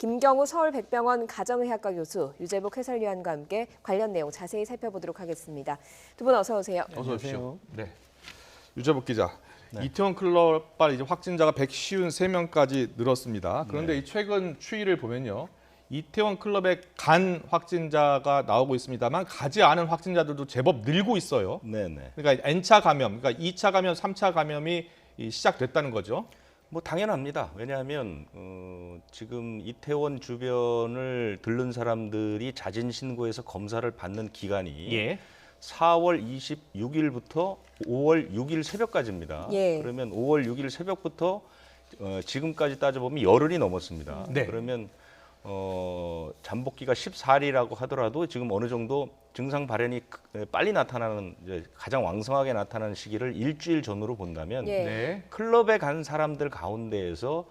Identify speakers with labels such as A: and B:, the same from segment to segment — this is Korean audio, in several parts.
A: 김경우 서울백병원 가정의학과 교수, 유재복 해설위원과 함께 관련 내용 자세히 살펴보도록 하겠습니다. 두 분 어서 오세요.
B: 어서 오십시오. 네. 유재복 기자. 네. 이태원 클럽발 이제 확진자가 153명까지 늘었습니다. 그런데 이 최근 추이를 보면요. 이태원 클럽에 간 확진자가 나오고 있습니다만 가지 않은 확진자들도 제법 늘고 있어요.
C: 네네.
B: 그러니까 N차 감염, 그러니까 2차 감염, 3차 감염이 시작됐다는 거죠.
C: 뭐 당연합니다. 왜냐하면 지금 이태원 주변을 들른 사람들이 자진 신고해서 검사를 받는 기간이 4월 26일부터 5월 6일 새벽까지입니다. 그러면 5월 6일 새벽부터 지금까지 따져보면 열흘이 넘었습니다.
B: 네.
C: 그러면 잠복기가 14일이라고 하더라도 지금 어느 정도 증상 발현이 빨리 나타나는, 이제 가장 왕성하게 나타나는 시기를 일주일 전으로 본다면 클럽에 간 사람들 가운데에서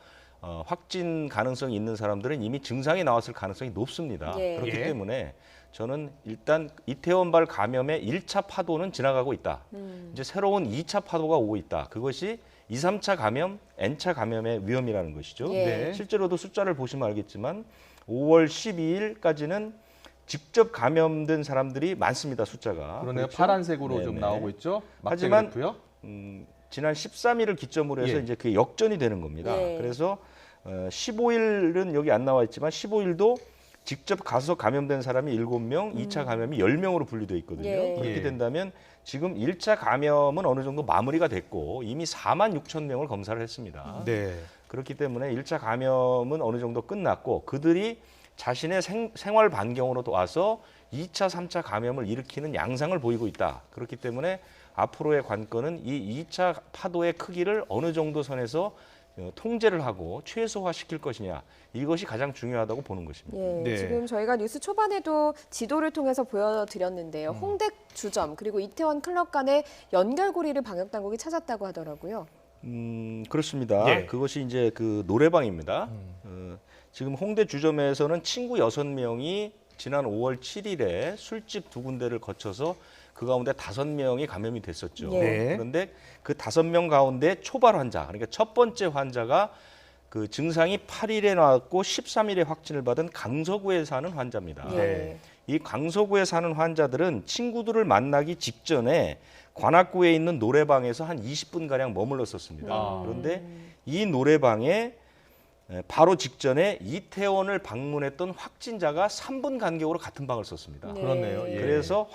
C: 확진 가능성이 있는 사람들은 이미 증상이 나왔을 가능성이 높습니다. 그렇기 때문에 저는 일단 이태원발 감염의 1차 파도는 지나가고 있다. 이제 새로운 2차 파도가 오고 있다. 그것이 2, 3차 감염, N차 감염의 위험이라는 것이죠. 실제로도 숫자를 보시면 알겠지만 5월 12일까지는 직접 감염된 사람들이 많습니다. 숫자가.
B: 그러네요. 그렇죠? 파란색으로
C: 네네.
B: 좀 나오고 있죠.
C: 하지만 지난 13일을 기점으로 해서 이제 그게 역전이 되는 겁니다. 그래서 15일은 여기 안 나와 있지만 15일도 직접 가서 감염된 사람이 7명, 2차 감염이 10명으로 분류되어 있거든요. 그렇게 된다면 지금 1차 감염은 어느 정도 마무리가 됐고 이미 4만 6천 명을 검사를 했습니다. 그렇기 때문에 1차 감염은 어느 정도 끝났고 그들이 자신의 생활 반경으로 와서 2차, 3차 감염을 일으키는 양상을 보이고 있다. 그렇기 때문에 앞으로의 관건은 이 2차 파도의 크기를 어느 정도 선에서 통제를 하고 최소화시킬 것이냐. 이것이 가장 중요하다고 보는 것입니다.
A: 지금 저희가 뉴스 초반에도 지도를 통해서 보여드렸는데요. 홍대 주점 그리고 이태원 클럽 간의 연결고리를 방역당국이 찾았다고 하더라고요.
C: 그렇습니다. 그것이 이제 그 노래방입니다. 지금 홍대 주점에서는 친구 6명이 지난 5월 7일에 술집 2군데를 거쳐서 그 가운데 5명이 감염이 됐었죠. 그런데 그 5명 가운데 초발 환자, 그러니까 첫 번째 환자가 그 증상이 8일에 나왔고 13일에 확진을 받은 강서구에 사는 환자입니다. 이 강서구에 사는 환자들은 친구들을 만나기 직전에 관악구에 있는 노래방에서 한 20분가량 머물렀었습니다. 그런데 이 노래방에 바로 직전에 이태원을 방문했던 확진자가 3분 간격으로 같은 방을 썼습니다.
B: 그렇네요.
C: 그래서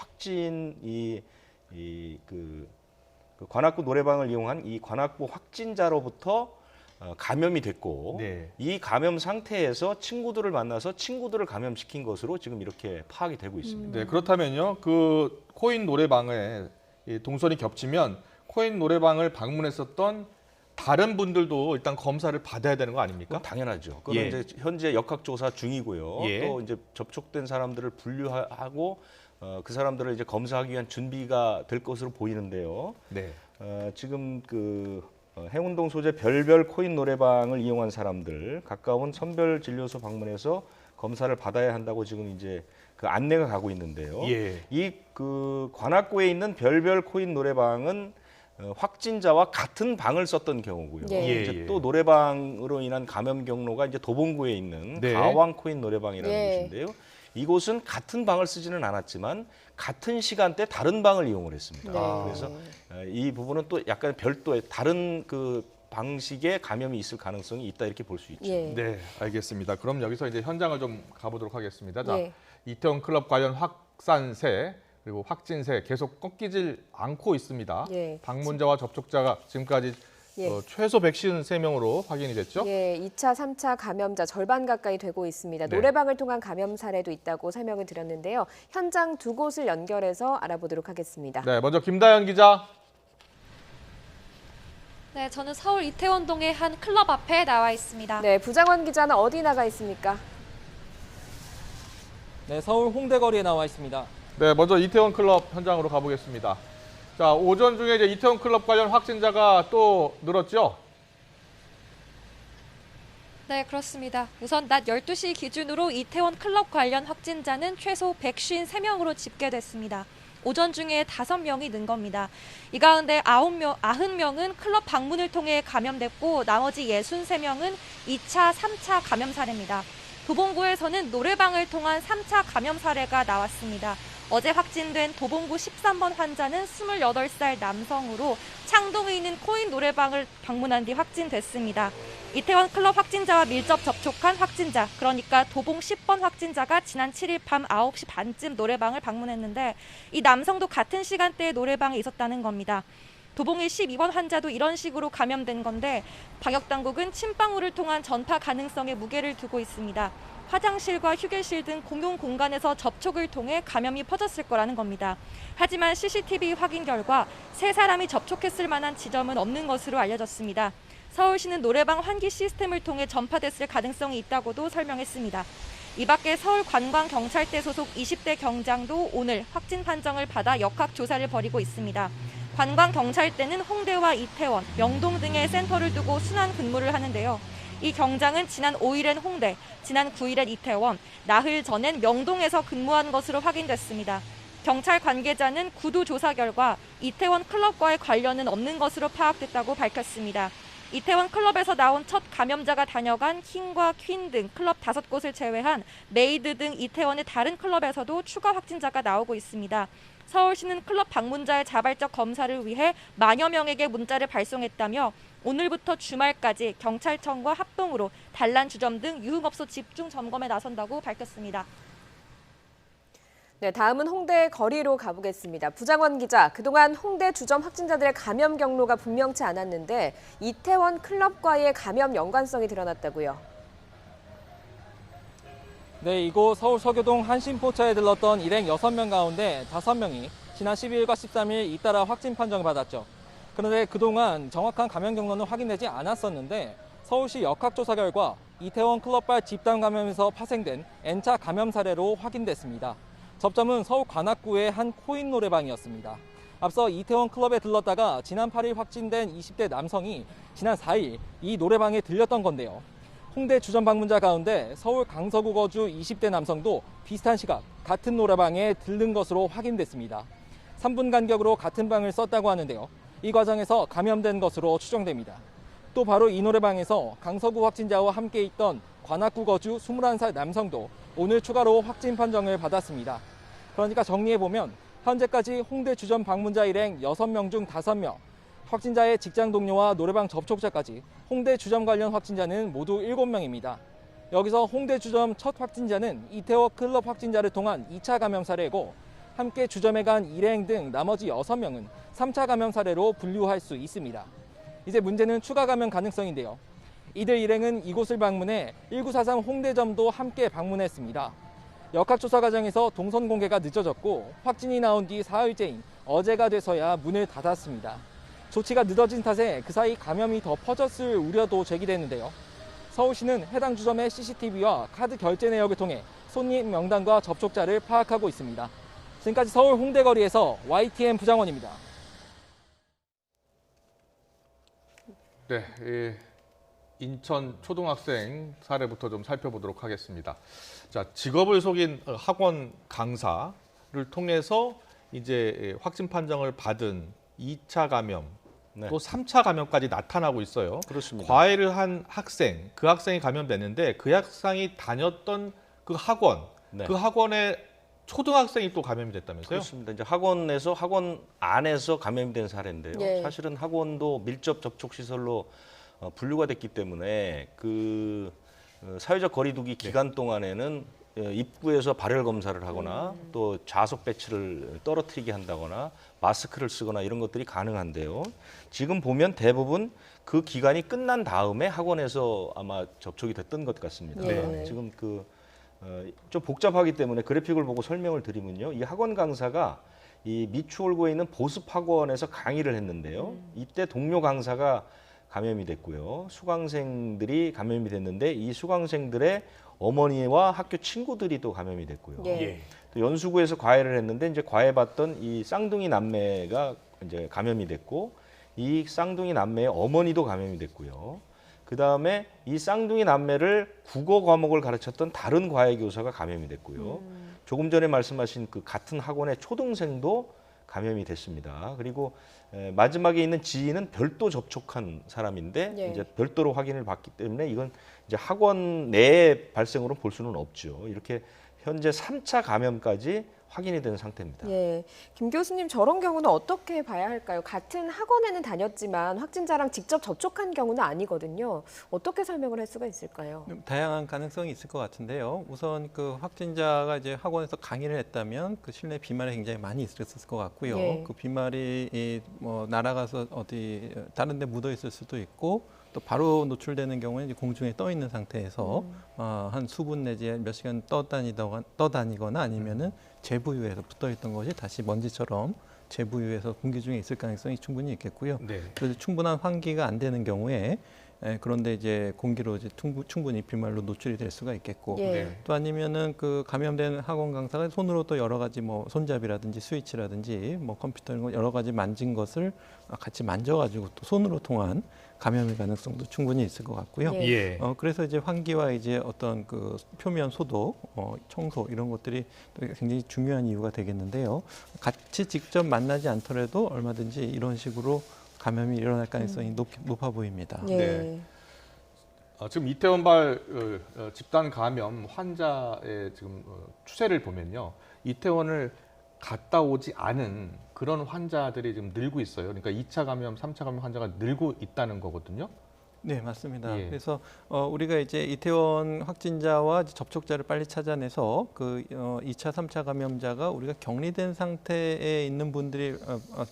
C: 그 관악구 노래방을 이용한 이 관악구 확진자로부터 감염이 됐고 이 감염 상태에서 친구들을 만나서 친구들을 감염시킨 것으로 지금 이렇게 파악이 되고 있습니다.
B: 그렇다면요. 그 코인 노래방에 동선이 겹치면 코인 노래방을 방문했었던 다른 분들도 일단 검사를 받아야 되는 거 아닙니까?
C: 당연하죠. 그건 이제 현재 역학조사 중이고요. 또 이제 접촉된 사람들을 분류하고 그 사람들을 이제 검사하기 위한 준비가 될 것으로 보이는데요. 지금 그 행운동 소재 별별 코인 노래방을 이용한 사람들 가까운 선별진료소 방문해서 검사를 받아야 한다고 지금 이제 그 안내가 가고 있는데요. 이 그 관악구에 있는 별별 코인 노래방은 확진자와 같은 방을 썼던 경우고요. 이제 또 노래방으로 인한 감염 경로가 이제 도봉구에 있는 가왕 코인 노래방이라는 곳인데요. 이곳은 같은 방을 쓰지는 않았지만 같은 시간대 다른 방을 이용을 했습니다. 그래서 이 부분은 또 약간 별도의 다른 그 방식의 감염이 있을 가능성이 있다 이렇게 볼 수 있죠.
B: 네, 알겠습니다. 그럼 여기서 이제 현장을 좀 가보도록 하겠습니다. 자, 이태원 클럽 관련 확산세 그리고 확진세 계속 꺾이질 않고 있습니다. 방문자와 접촉자가 지금까지 최소 153명으로 확인이 됐죠?
A: 2차, 3차 감염자 절반 가까이 되고 있습니다. 노래방을 통한 감염 사례도 있다고 설명을 드렸는데요. 현장 2곳을 연결해서 알아보도록 하겠습니다.
B: 네, 먼저 김다연 기자.
D: 네, 저는 서울 이태원동의 한 클럽 앞에 나와 있습니다.
A: 네, 부장원 기자는 어디 나가 있습니까?
E: 네, 서울 홍대거리에 나와 있습니다.
B: 네, 먼저 이태원 클럽 현장으로 가보겠습니다. 자, 오전 중에 이제 이태원 클럽 관련 확진자가 또 늘었죠?
D: 네, 그렇습니다. 우선 낮 12시 기준으로 이태원 클럽 관련 확진자는 최소 153명으로 집계됐습니다. 오전 중에 5명이 는 겁니다. 이 가운데 90명은 클럽 방문을 통해 감염됐고 나머지 63명은 2차, 3차 감염 사례입니다. 도봉구에서는 노래방을 통한 3차 감염 사례가 나왔습니다. 어제 확진된 도봉구 13번 환자는 28살 남성으로 창동에 있는 코인 노래방을 방문한 뒤 확진됐습니다. 이태원 클럽 확진자와 밀접 접촉한 확진자, 그러니까 도봉 10번 확진자가 지난 7일 밤 9시 반쯤 노래방을 방문했는데 이 남성도 같은 시간대에 노래방에 있었다는 겁니다. 도봉의 12번 환자도 이런 식으로 감염된 건데 방역당국은 침방울을 통한 전파 가능성에 무게를 두고 있습니다. 화장실과 휴게실 등 공용 공간에서 접촉을 통해 감염이 퍼졌을 거라는 겁니다. 하지만 CCTV 확인 결과 세 사람이 접촉했을 만한 지점은 없는 것으로 알려졌습니다. 서울시는 노래방 환기 시스템을 통해 전파됐을 가능성이 있다고도 설명했습니다. 이 밖에 서울관광경찰대 소속 20대 경장도 오늘 확진 판정을 받아 역학 조사를 벌이고 있습니다. 관광경찰대는 홍대와 이태원, 명동 등의 센터를 두고 순환 근무를 하는데요. 이 경장은 지난 5일엔 홍대, 지난 9일엔 이태원, 나흘 전엔 명동에서 근무한 것으로 확인됐습니다. 경찰 관계자는 구도 조사 결과 이태원 클럽과의 관련은 없는 것으로 파악됐다고 밝혔습니다. 이태원 클럽에서 나온 첫 감염자가 다녀간 킹과 퀸 등 클럽 5곳을 제외한 메이드 등 이태원의 다른 클럽에서도 추가 확진자가 나오고 있습니다. 서울시는 클럽 방문자의 자발적 검사를 위해 만여 명에게 문자를 발송했다며 오늘부터 주말까지 경찰청과 합동으로 단란 주점 등 유흥업소 집중 점검에 나선다고 밝혔습니다.
A: 네, 다음은 홍대 거리로 가보겠습니다. 부장원 기자, 그동안 홍대 주점 확진자들의 감염 경로가 분명치 않았는데 이태원 클럽과의 감염 연관성이 드러났다고요.
E: 네, 이곳 서울 서교동 한신포차에 들렀던 일행 6명 가운데 5명이 지난 12일과 13일 잇따라 확진 판정을 받았죠. 그런데 그동안 정확한 감염 경로는 확인되지 않았었는데 서울시 역학조사 결과 이태원 클럽발 집단 감염에서 파생된 N차 감염 사례로 확인됐습니다. 접점은 서울 관악구의 한 코인 노래방이었습니다. 앞서 이태원 클럽에 들렀다가 지난 8일 확진된 20대 남성이 지난 4일 이 노래방에 들렸던 건데요. 홍대 주점 방문자 가운데 서울 강서구 거주 20대 남성도 비슷한 시각 같은 노래방에 들른 것으로 확인됐습니다. 3분 간격으로 같은 방을 썼다고 하는데요. 이 과정에서 감염된 것으로 추정됩니다. 또 바로 이 노래방에서 강서구 확진자와 함께 있던 관악구 거주 21살 남성도 오늘 추가로 확진 판정을 받았습니다. 그러니까 정리해보면 현재까지 홍대 주점 방문자 일행 6명 중 5명, 확진자의 직장 동료와 노래방 접촉자까지 홍대 주점 관련 확진자는 모두 7명입니다. 여기서 홍대 주점 첫 확진자는 이태원 클럽 확진자를 통한 2차 감염 사례고 함께 주점에 간 일행 등 나머지 6명은 3차 감염 사례로 분류할 수 있습니다. 이제 문제는 추가 감염 가능성인데요. 이들 일행은 이곳을 방문해 1943 홍대점도 함께 방문했습니다. 역학조사 과정에서 동선 공개가 늦어졌고 확진이 나온 뒤 사흘째인 어제가 돼서야 문을 닫았습니다. 조치가 늦어진 탓에 그 사이 감염이 더 퍼졌을 우려도 제기되는데요. 서울시는 해당 주점의 CCTV와 카드 결제 내역을 통해 손님 명단과 접촉자를 파악하고 있습니다. 지금까지 서울 홍대거리에서 YTN 부장원입니다.
B: 네, 인천 초등학생 사례부터 좀 살펴보도록 하겠습니다. 자, 직업을 속인 학원 강사를 통해서 이제 확진 판정을 받은 2차 감염,
C: 네.
B: 또 3차 감염까지 나타나고 있어요.
C: 그렇습니다.
B: 과외를 한 학생, 그 학생이 감염됐는데 그 학생이 다녔던 그 학원,
C: 네.
B: 그 학원에 초등학생이 또 감염이 됐다면서요?
C: 그렇습니다. 이제 학원에서 학원 안에서 감염된 사례인데요.
A: 예.
C: 사실은 학원도 밀접 접촉 시설로 분류가 됐기 때문에 그 사회적 거리두기 기간 동안에는 입구에서 발열 검사를 하거나 또 좌석 배치를 떨어뜨리게 한다거나 마스크를 쓰거나 이런 것들이 가능한데요. 지금 보면 대부분 그 기간이 끝난 다음에 학원에서 아마 접촉이 됐던 것 같습니다.
A: 네.
C: 지금 좀 복잡하기 때문에 그래픽을 보고 설명을 드리면요. 이 학원 강사가 이 미추홀구에 있는 보습학원에서 강의를 했는데요. 이때 동료 강사가 감염이 됐고요. 수강생들이 감염이 됐는데 이 수강생들의 어머니와 학교 친구들이 또 감염이 됐고요.
A: 예.
C: 또 연수구에서 과외를 했는데 이제 과외 받던 이 쌍둥이 남매가 이제 감염이 됐고 이 쌍둥이 남매의 어머니도 감염이 됐고요. 그다음에 이 쌍둥이 남매를 국어 과목을 가르쳤던 다른 과외 교사가 감염이 됐고요. 조금 전에 말씀하신 그 같은 학원의 초등생도 감염이 됐습니다. 그리고 마지막에 있는 지인은 별도 접촉한 사람인데
A: 예.
C: 이제 별도로 확인을 받기 때문에 이건 이제 학원 내 발생으로 볼 수는 없죠. 이렇게 현재 3차 감염까지 확인이 된 상태입니다.
A: 예, 김 교수님 저런 경우는 어떻게 봐야 할까요? 같은 학원에는 다녔지만 확진자랑 직접 접촉한 경우는 아니거든요. 어떻게 설명을 할 수가 있을까요?
F: 다양한 가능성이 있을 것 같은데요. 우선 그 확진자가 이제 학원에서 강의를 했다면 그 실내 비말이 굉장히 많이 있었을 것 같고요.
A: 예.
F: 그 비말이 뭐 날아가서 어디 다른 데 묻어 있을 수도 있고 또 바로 노출되는 경우는 이제 공중에 떠 있는 상태에서 한 수분 내지 몇 시간 떠다니거나 아니면은 제부유에서 붙어 있던 것이 다시 먼지처럼 제부유에서 공기 중에 있을 가능성이 충분히 있겠고요.
B: 네.
F: 그래서 충분한 환기가 안 되는 경우에 그런데 이제 공기로 이제 충분히 비말로 노출이 될 수가 있겠고
A: 예.
B: 네.
F: 또 아니면은 그 감염된 학원 강사가 손으로 또 여러 가지 뭐 손잡이라든지 스위치라든지 뭐 컴퓨터 이런 거 여러 가지 만진 것을 같이 만져가지고 또 손으로 통한 감염의 가능성도 충분히 있을 것 같고요.
A: 예.
B: 예.
F: 그래서 이제 환기와 이제 어떤 그 표면 소독, 청소 이런 것들이 또 굉장히 중요한 이유가 되겠는데요. 같이 직접 만나지 않더라도 얼마든지 이런 식으로 감염이 일어날 가능성이 높아 보입니다.
A: 예.
B: 네. 지금 이태원발 집단 감염 환자의 지금 추세를 보면요, 이태원을 갔다 오지 않은 그런 환자들이 지금 늘고 있어요. 그러니까 2차 감염, 3차 감염 환자가 늘고 있다는 거거든요.
F: 네, 맞습니다.
B: 예.
F: 그래서 우리가 이제 이태원 확진자와 접촉자를 빨리 찾아내서 그 2차, 3차 감염자가 우리가 격리된 상태에 있는 분들이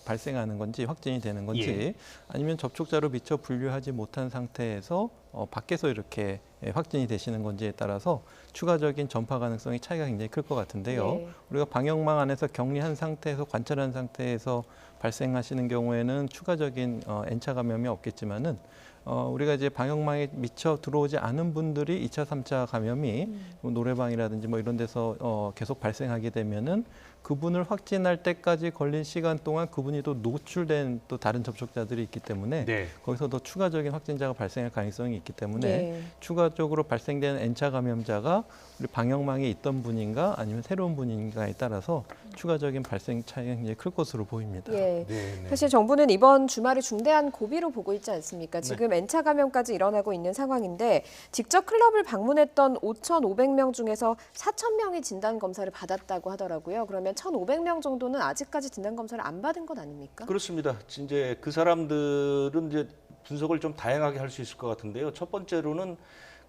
F: 발생하는 건지 확진이 되는 건지
B: 예.
F: 아니면 접촉자로 미처 분류하지 못한 상태에서 밖에서 이렇게 확진이 되시는 건지에 따라서 추가적인 전파 가능성이 차이가 굉장히 클 것 같은데요.
A: 네.
F: 우리가 방역망 안에서 격리한 상태에서 관찰한 상태에서 발생하시는 경우에는 추가적인 N차 감염이 없겠지만은 우리가 이제 방역망에 미처 들어오지 않은 분들이 2차, 3차 감염이 뭐 노래방이라든지 뭐 이런 데서 계속 발생하게 되면은 그분을 확진할 때까지 걸린 시간 동안 그분이 또 노출된 또 다른 접촉자들이 있기 때문에
B: 네.
F: 거기서 더 추가적인 확진자가 발생할 가능성이 있기 때문에
A: 네.
F: 추가적으로 발생되는 N차 감염자가 우리 방역망에 있던 분인가 아니면 새로운 분인가에 따라서 추가적인 발생 차이가 굉장히 클 것으로 보입니다.
A: 예.
B: 네, 네.
A: 사실 정부는 이번 주말을 중대한 고비로 보고 있지 않습니까? 지금 N차 감염까지 일어나고 있는 상황인데 직접 클럽을 방문했던 5,500명 중에서 4,000명이 진단 검사를 받았다고 하더라고요. 그러면 1,500명 정도는 아직까지 진단 검사를 안 받은 것 아닙니까?
C: 그렇습니다. 이제 그 사람들은 이제 분석을 좀 다양하게 할 수 있을 것 같은데요. 첫 번째로는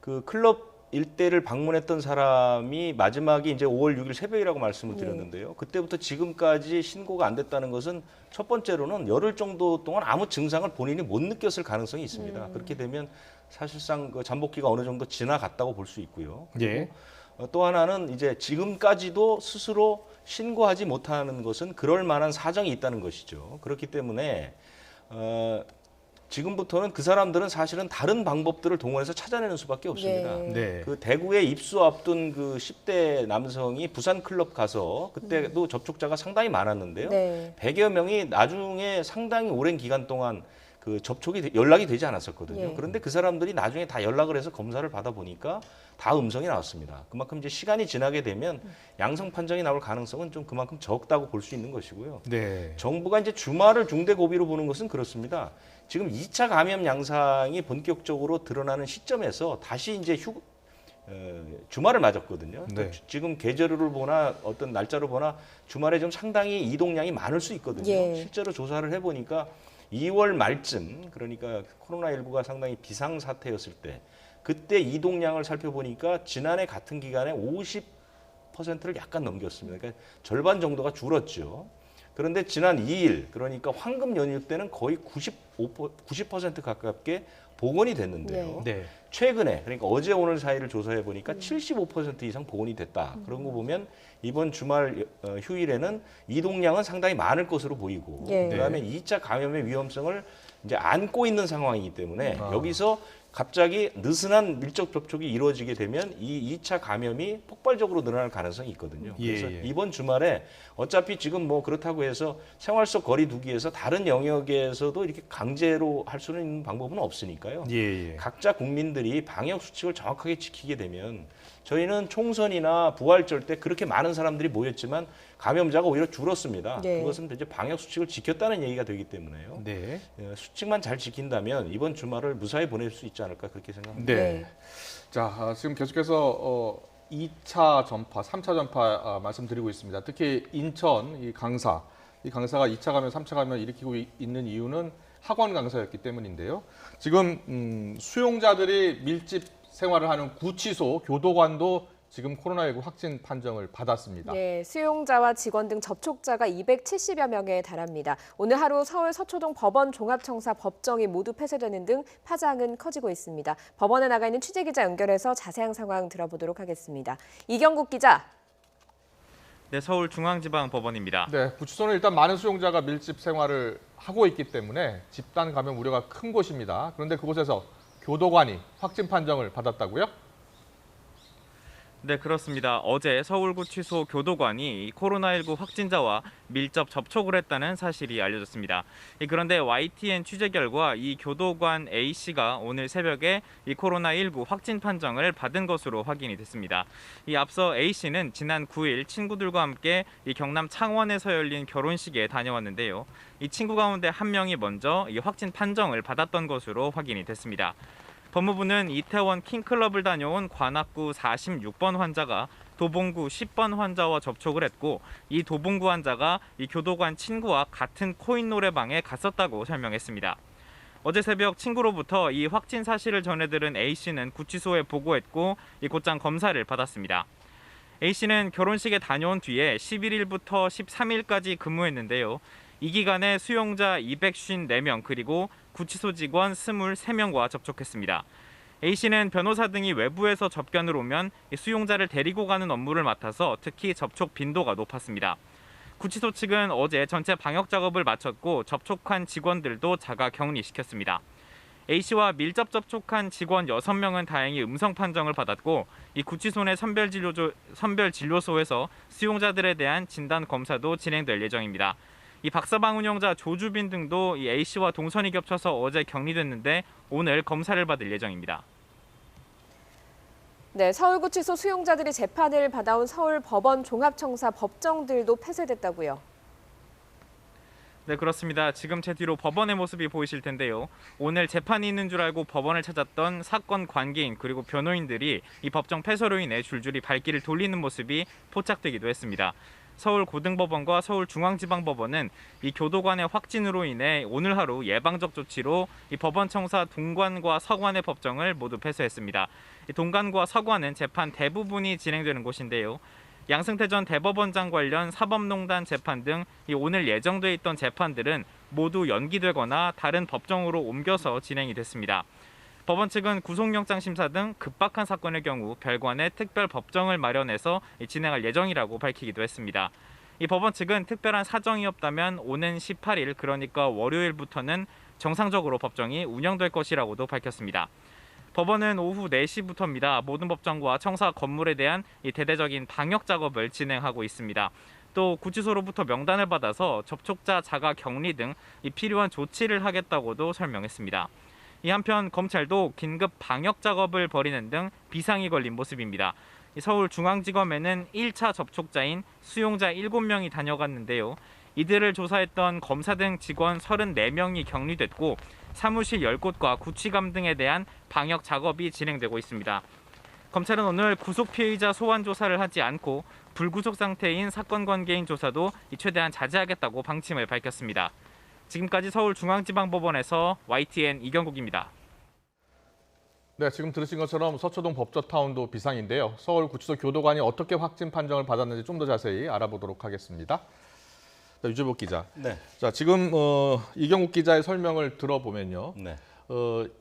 C: 그 클럽 일대를 방문했던 사람이 마지막이 이제 5월 6일 새벽이라고 말씀을 드렸는데요. 그때부터 지금까지 신고가 안 됐다는 것은 첫 번째로는 열흘 정도 동안 아무 증상을 본인이 못 느꼈을 가능성이 있습니다. 그렇게 되면 사실상 그 잠복기가 어느 정도 지나갔다고 볼 수 있고요. 그리고
B: 예.
C: 또 하나는 이제 지금까지도 스스로 신고하지 못하는 것은 그럴 만한 사정이 있다는 것이죠. 그렇기 때문에 지금부터는 그 사람들은 사실은 다른 방법들을 동원해서 찾아내는 수밖에 없습니다.
A: 네.
B: 네.
C: 그 대구에 입수 앞둔 그 10대 남성이 부산 클럽 가서 그때도 접촉자가 상당히 많았는데요.
A: 네.
C: 100여 명이 나중에 상당히 오랜 기간 동안 그 연락이 되지 않았었거든요.
A: 예.
C: 그런데 그 사람들이 나중에 다 연락을 해서 검사를 받아보니까 다 음성이 나왔습니다. 그만큼 이제 시간이 지나게 되면 양성 판정이 나올 가능성은 좀 그만큼 적다고 볼 수 있는 것이고요.
B: 네.
C: 정부가 이제 주말을 중대 고비로 보는 것은 그렇습니다. 지금 2차 감염 양상이 본격적으로 드러나는 시점에서 다시 이제 주말을 맞았거든요.
B: 네.
C: 지금 계절을 보나 어떤 날짜를 보나 주말에 좀 상당히 이동량이 많을 수 있거든요.
A: 예.
C: 실제로 조사를 해보니까 2월 말쯤 그러니까 코로나19가 상당히 비상 사태였을 때 그때 이동량을 살펴보니까 지난해 같은 기간에 50%를 약간 넘겼습니다. 그러니까 절반 정도가 줄었죠. 그런데 지난 2일 그러니까 황금 연휴 때는 거의 90% 가깝게 복원이 됐는데요.
B: 네.
C: 최근에 그러니까 어제 오늘 사이를 조사해 보니까 75% 이상 복원이 됐다. 그런 거 보면 이번 주말 휴일에는 이동량은 상당히 많을 것으로 보이고
A: 예.
C: 그다음에 2차 감염의 위험성을 이제 안고 있는 상황이기 때문에 여기서 갑자기 느슨한 밀접 접촉이 이루어지게 되면 이 2차 감염이 폭발적으로 늘어날 가능성이 있거든요. 그래서
B: 예.
C: 이번 주말에 어차피 지금 뭐 그렇다고 해서 생활 속 거리 두기에서 다른 영역에서도 이렇게 강제로 할 수는 있는 방법은 없으니까요.
B: 예.
C: 각자 국민들이 방역 수칙을 정확하게 지키게 되면 저희는 총선이나 부활절 때 그렇게 많은 사람들이 모였지만 감염자가 오히려 줄었습니다.
A: 네.
C: 그것은 이제 방역 수칙을 지켰다는 얘기가 되기 때문에요.
B: 네.
C: 수칙만 잘 지킨다면 이번 주말을 무사히 보낼 수 있지 않을까 그렇게 생각합니다.
B: 네. 자, 지금 계속해서 2차 전파, 3차 전파 말씀드리고 있습니다. 특히 인천 이 강사가 2차 감염, 3차 감염 일으키고 있는 이유는 학원 강사였기 때문인데요. 지금 수용자들이 밀집 생활을 하는 구치소, 교도관도 지금 코로나19 확진 판정을 받았습니다.
A: 네, 수용자와 직원 등 접촉자가 270여 명에 달합니다. 오늘 하루 서울 서초동 법원 종합청사 법정이 모두 폐쇄되는 등 파장은 커지고 있습니다. 법원에 나가 있는 취재기자 연결해서 자세한 상황 들어보도록 하겠습니다. 이경국 기자.
G: 네, 서울중앙지방법원입니다.
B: 네, 구치소는 일단 많은 수용자가 밀집 생활을 하고 있기 때문에 집단 감염 우려가 큰 곳입니다. 그런데 그곳에서 교도관이 확진 판정을 받았다고요?
G: 네, 그렇습니다. 어제 서울구치소 교도관이 코로나19 확진자와 밀접 접촉을 했다는 사실이 알려졌습니다. 그런데 YTN 취재 결과 이 교도관 A씨가 오늘 새벽에 이 코로나19 확진 판정을 받은 것으로 확인이 됐습니다. 이 앞서 A씨는 지난 9일 친구들과 함께 이 경남 창원에서 열린 결혼식에 다녀왔는데요. 이 친구 가운데 한 명이 먼저 이 확진 판정을 받았던 것으로 확인이 됐습니다. 법무부는 이태원 킹클럽을 다녀온 관악구 46번 환자가 도봉구 10번 환자와 접촉을 했고 이 도봉구 환자가 이 교도관 친구와 같은 코인 노래방에 갔었다고 설명했습니다. 어제 새벽 친구로부터 이 확진 사실을 전해들은 A씨는 구치소에 보고했고 이 곧장 검사를 받았습니다. A씨는 결혼식에 다녀온 뒤에 11일부터 13일까지 근무했는데요. 이 기간에 수용자 254명 그리고 구치소 직원 23명과 접촉했습니다. A씨는 변호사 등이 외부에서 접견을 오면 수용자를 데리고 가는 업무를 맡아서 특히 접촉 빈도가 높았습니다. 구치소 측은 어제 전체 방역 작업을 마쳤고 접촉한 직원들도 자가 격리시켰습니다. A씨와 밀접 접촉한 직원 6명은 다행히 음성 판정을 받았고 이 구치소 내 선별진료소에서 수용자들에 대한 진단 검사도 진행될 예정입니다. 이 박사방 운영자 조주빈 등도 이 A씨와 동선이 겹쳐서 어제 격리됐는데 오늘 검사를 받을 예정입니다.
A: 네, 서울구치소 수용자들이 재판을 받아온 서울법원 종합청사 법정들도 폐쇄됐다고요.
G: 네, 그렇습니다. 지금 제 뒤로 법원의 모습이 보이실 텐데요. 오늘 재판이 있는 줄 알고 법원을 찾았던 사건 관계인 그리고 변호인들이 이 법정 폐쇄로 인해 줄줄이 발길을 돌리는 모습이 포착되기도 했습니다. 서울고등법원과 서울중앙지방법원은 이 교도관의 확진으로 인해 오늘 하루 예방적 조치로 이 법원 청사 동관과 서관의 법정을 모두 폐쇄했습니다. 이 동관과 서관은 재판 대부분이 진행되는 곳인데요. 양승태 전 대법원장 관련 사법농단 재판 등 오늘 예정돼 있던 재판들은 모두 연기되거나 다른 법정으로 옮겨서 진행이 됐습니다. 법원 측은 구속영장 심사 등 급박한 사건의 경우 별관의 특별 법정을 마련해서 진행할 예정이라고 밝히기도 했습니다. 이 법원 측은 특별한 사정이 없다면 오는 18일 그러니까 월요일부터는 정상적으로 법정이 운영될 것이라고도 밝혔습니다. 법원은 오후 4시부터입니다. 모든 법정과 청사 건물에 대한 이 대대적인 방역 작업을 진행하고 있습니다. 또 구치소로부터 명단을 받아서 접촉자 자가 격리 등 이 필요한 조치를 하겠다고도 설명했습니다. 이 한편 검찰도 긴급 방역 작업을 벌이는 등 비상이 걸린 모습입니다. 서울중앙지검에는 1차 접촉자인 수용자 7명이 다녀갔는데요. 이들을 조사했던 검사 등 직원 34명이 격리됐고 사무실 10곳과 구치감 등에 대한 방역 작업이 진행되고 있습니다. 검찰은 오늘 구속 피해자 소환 조사를 하지 않고 불구속 상태인 사건 관계인 조사도 최대한 자제하겠다고 방침을 밝혔습니다. 지금까지 서울중앙지방법원에서 YTN 이경국입니다.
B: 네, 지금 들으신 것처럼 서초동 법조타운도 비상인데요. 서울구치소 교도관이 어떻게 확진 판정을 받았는지 좀 더 자세히 알아보도록 하겠습니다. 자, 유재복 기자.
C: 네.
B: 자, 지금 이경국 기자의 설명을 들어보면요.
C: 네.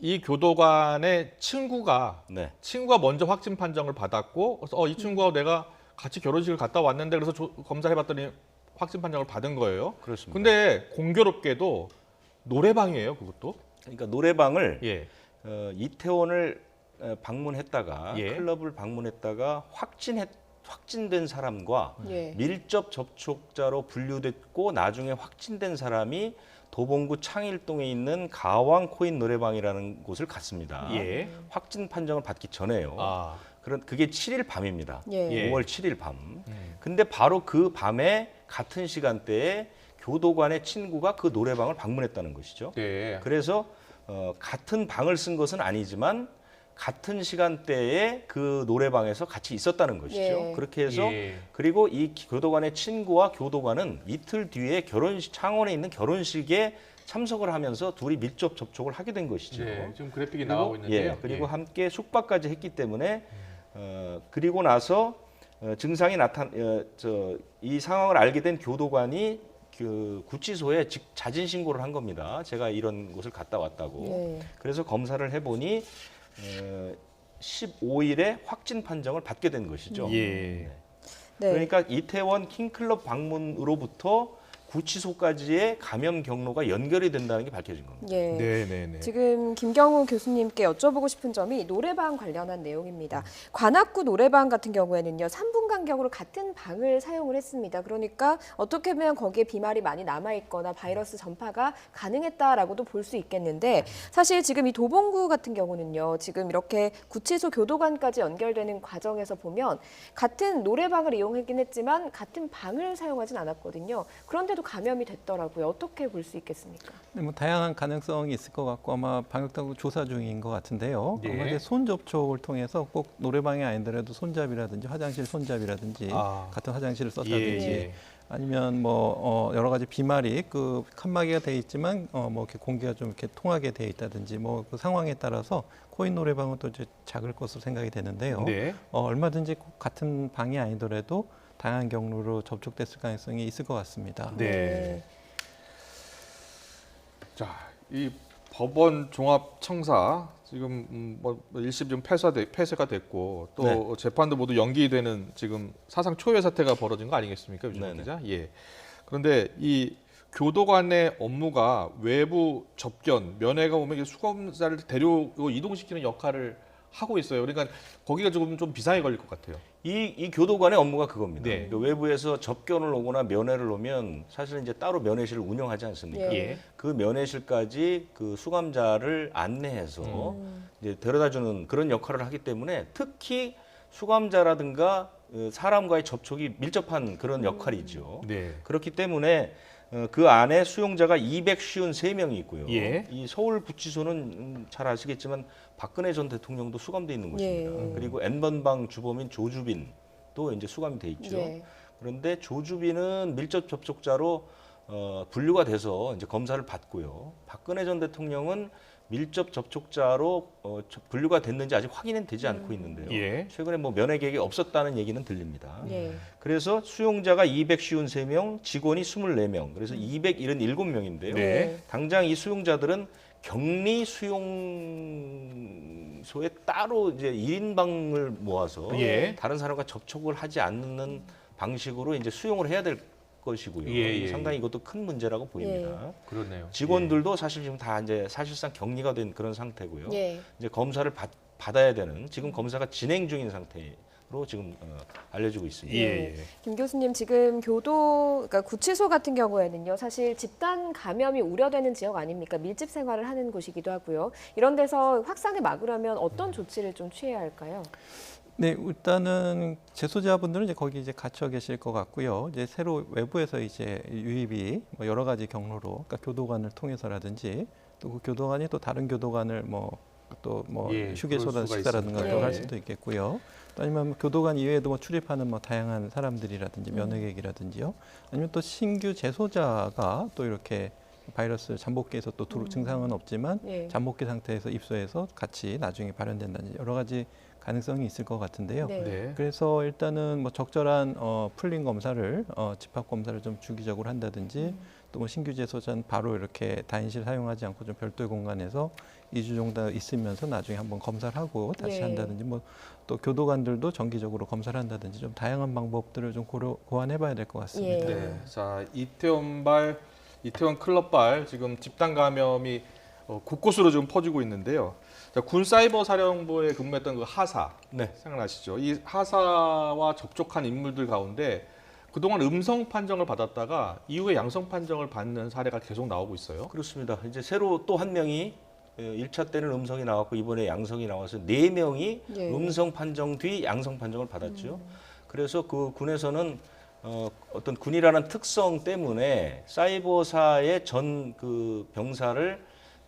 B: 이 교도관의 친구가
C: 네.
B: 먼저 확진 판정을 받았고, 그래서 이 친구하고 내가 같이 결혼식을 갔다 왔는데 그래서 검사해봤더니 확진 판정을 받은 거예요.
C: 그렇습니다.
B: 근데 공교롭게도 노래방이에요, 그것도.
C: 그러니까 노래방을
B: 예.
C: 이태원을 방문했다가
B: 예.
C: 클럽을 방문했다가 확진된 사람과
A: 예.
C: 밀접 접촉자로 분류됐고 나중에 확진된 사람이 도봉구 창일동에 있는 가왕 코인 노래방이라는 곳을 갔습니다.
B: 예.
C: 확진 판정을 받기 전에요.
B: 아.
C: 그게 7일 밤입니다.
A: 예.
C: 5월 7일 밤. 근데 바로 그 밤에 같은 시간대에 교도관의 친구가 그 노래방을 방문했다는 것이죠.
B: 네.
C: 그래서 같은 방을 쓴 것은 아니지만 같은 시간대에 그 노래방에서 같이 있었다는 것이죠.
A: 예.
C: 그렇게 해서
B: 예.
C: 그리고 이 교도관의 친구와 교도관은 이틀 뒤에 결혼식 창원에 있는 결혼식에 참석을 하면서 둘이 밀접 접촉을 하게 된 것이죠.
B: 네, 지금 그래픽이
C: 그리고,
B: 나가고 있는데요.
C: 예, 그리고 함께 숙박까지 했기 때문에 그리고 나서 증상이 이 상황을 알게 된 교도관이 그 구치소에 자진 신고를 한 겁니다. 제가 이런 곳을 갔다 왔다고.
A: 예.
C: 그래서 검사를 해보니 15일에 확진 판정을 받게 된 것이죠.
B: 예.
A: 네.
C: 그러니까 이태원 킹클럽 방문으로부터 구치소까지의 감염 경로가 연결이 된다는 게 밝혀진 겁니다.
A: 예.
B: 네.
A: 지금 김경우 교수님께 여쭤보고 싶은 점이 노래방 관련한 내용입니다. 관악구 노래방 같은 경우에는요, 3분 간격으로 같은 방을 사용을 했습니다. 그러니까 어떻게 보면 거기에 비말이 많이 남아있거나 바이러스 전파가 가능했다라고도 볼 수 있겠는데, 사실 지금 이 도봉구 같은 경우는요, 지금 이렇게 구치소 교도관까지 연결되는 과정에서 보면 같은 노래방을 이용하긴 했지만 같은 방을 사용하진 않았거든요. 그런데도 감염이 됐더라고요. 어떻게 볼 수 있겠습니까?
F: 네, 뭐 다양한 가능성이 있을 것 같고 아마 방역당국 조사 중인 것 같은데요.
B: 예.
F: 아마 이제 손 접촉을 통해서 꼭 노래방이 아니더라도 손잡이라든지 화장실 손잡이라든지 같은 화장실을 썼다든지
B: 예.
F: 아니면 뭐 여러 가지 비말이 그 칸막이가 돼 있지만 뭐 이렇게 공기가 좀 이렇게 통하게 돼 있다든지 뭐 그 상황에 따라서 코인 노래방은 또 이제 작을 것으로 생각이 되는데요.
B: 네.
F: 얼마든지 꼭 같은 방이 아니더라도 다양한 경로로 접촉됐을 가능성이 있을 것 같습니다.
B: 네. 자, 이 법원 종합청사 지금 뭐 1심 좀 폐쇄가 됐고 또
C: 네.
B: 재판도 모두 연기되는 지금 사상 초유의 사태가 벌어진 거 아니겠습니까, 유정 기자? 예. 그런데 이 교도관의 업무가 외부 접견, 면회가 오면 수감자를 데려오고 이동시키는 역할을 하고 있어요. 그러니까 거기가 좀 비상에 걸릴 것 같아요.
C: 이 교도관의 업무가 그겁니다.
B: 네.
C: 그 외부에서 접견을 오거나 면회를 오면 사실 이제 따로 면회실을 운영하지 않습니까?
A: 예.
C: 그 면회실까지 그 수감자를 안내해서 이제 데려다주는 그런 역할을 하기 때문에 특히 수감자라든가 사람과의 접촉이 밀접한 그런 역할이죠.
B: 네.
C: 그렇기 때문에 그 안에 수용자가 253명이 있고요.
B: 예.
C: 이 서울구치소는 잘 아시겠지만 박근혜 전 대통령도 수감돼 있는 곳입니다.
A: 예.
C: 그리고 N번방 주범인 조주빈도 이제 수감이 돼 있죠.
A: 예.
C: 그런데 조주빈은 밀접 접촉자로 분류가 돼서 이제 검사를 받고요. 박근혜 전 대통령은 밀접 접촉자로 분류가 됐는지 아직 확인은 되지 않고 있는데요.
B: 예.
C: 최근에 뭐 면회 계획이 없었다는 얘기는 들립니다.
A: 예.
C: 그래서 수용자가 253명, 직원이 24명, 그래서 277명인데요.
B: 네.
C: 당장 이 수용자들은 격리 수용소에 따로 이제 1인방을 모아서
B: 예.
C: 다른 사람과 접촉을 하지 않는 방식으로 이제 수용을 해야 될 것이고요.
B: 예.
C: 상당히 이것도 큰 문제라고 보입니다.
B: 그렇네요.
C: 직원들도 사실 지금 다 이제 사실상 격리가 된 그런 상태고요.
A: 예.
C: 이제 검사를 받아야 되는 지금 검사가 진행 중인 상태로 지금 알려지고 있습니다.
B: 예.
A: 김 교수님, 지금 그러니까 구치소 같은 경우에는요, 사실 집단 감염이 우려되는 지역 아닙니까? 밀집 생활을 하는 곳이기도 하고요. 이런 데서 확산을 막으려면 어떤 조치를 좀 취해야 할까요?
F: 네, 일단은 재소자분들은 이제 거기 이제 갇혀 계실 것 같고요. 이제 새로 외부에서 이제 유입이 뭐 여러 가지 경로로, 그러니까 교도관을 통해서라든지 또 그 교도관이 또 다른 교도관을
B: 예,
F: 휴게소라든지
B: 수가
F: 식사라든가
A: 있습니다.
F: 또 할
A: 예.
F: 수도 있겠고요. 또 아니면 뭐 교도관 이외에도 뭐 출입하는 뭐 다양한 사람들이라든지 면회객이라든지요. 아니면 또 신규 재소자가 또 이렇게 바이러스 잠복기에서 또 증상은 없지만
A: 예.
F: 잠복기 상태에서 입소해서 같이 나중에 발현된다든지 여러 가지 가능성이 있을 것 같은데요.
A: 네.
B: 네.
F: 그래서 일단은 뭐 적절한 풀링 검사를 집합 검사를 좀 주기적으로 한다든지 또 뭐 신규 재소자는 바로 이렇게 다인실 사용하지 않고 좀 별도의 공간에서 2주 정도 있으면서 나중에 한번 검사를 하고 다시
A: 네.
F: 한다든지 뭐 또 교도관들도 정기적으로 검사를 한다든지 좀 다양한 방법들을 좀 고안해봐야 될 것 같습니다.
A: 예.
B: 네. 자, 이태원 클럽발 지금 집단 감염이 곳곳으로 좀 퍼지고 있는데요. 자, 군 사이버 사령부에 근무했던 그 하사
C: 네.
B: 생각나시죠? 이 하사와 접촉한 인물들 가운데 그동안 음성 판정을 받았다가 이후에 양성 판정을 받는 사례가 계속 나오고 있어요.
C: 그렇습니다. 이제 새로 또 한 명이 1차 때는 음성이 나왔고 이번에 양성이 나와서 4명이
A: 예.
C: 음성 판정 뒤 양성 판정을 받았죠. 그래서 그 군에서는 어떤 군이라는 특성 때문에 사이버사의 전 그 병사를